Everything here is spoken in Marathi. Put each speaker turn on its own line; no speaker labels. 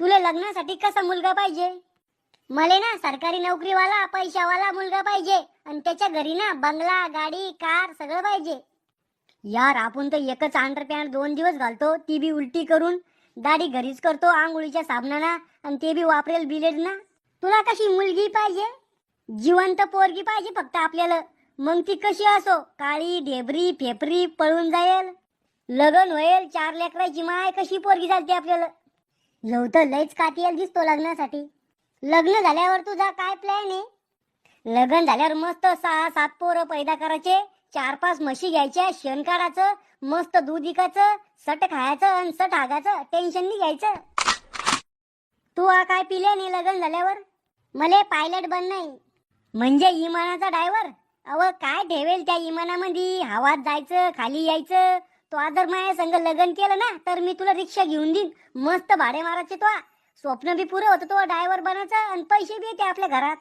तुला लग्नासाठी कसा मुलगा पाहिजे? मले ना सरकारी नोकरीवाला पैशावाला मुलगा पाहिजे आणि त्याच्या घरी ना बंगला गाडी कार सगळं पाहिजे. यार आपण तर एकच अंडरपॅन्ट 2 दिवस घालतो, ती बी उलटी करून. दाढी घरीच करतो आंघोळीच्या साबणाना आणि ते बी वापरेल बिलेड ना. तुला कशी मुलगी पाहिजे? जिवंत पोरगी पाहिजे फक्त आपल्याला. मग ती कशी असो, काळी ढेबरी फेपरी पळून जाईल. लग्न होईल 4 लेकराची माय, कशी पोरगी चालते आपल्याला? लव तर लयच काटियल दिसतो लग्नासाठी. लग्न झाल्यावर तुझा काय प्लॅन आहे? लग्न झाल्यावर मस्त 6-7 पोरं पैदा करायचे, 4-5 म्हशी घ्यायच्या, शेण काढायचं, मस्त दूध विकायचं, सट खायचं आणि सट हागायचं, टेन्शन नाही घ्यायचं. तू काय पिले नाही लग्न झाल्यावर? मले पायलट बनणं. म्हणजे इमानाचा ड्रायव्हर? अव काय ठेवेल त्या इमानामध्ये? हवात जायचं खाली यायचं. तो आदर माया संग लग्न केलं ना तर मी तुला रिक्षा घेऊन देईन, मस्त भाडे मारायचे. तो स्वप्न बी पुरं होतं तो ड्रायव्हर बनायचं आणि पैसे बी येते आपल्या घरात.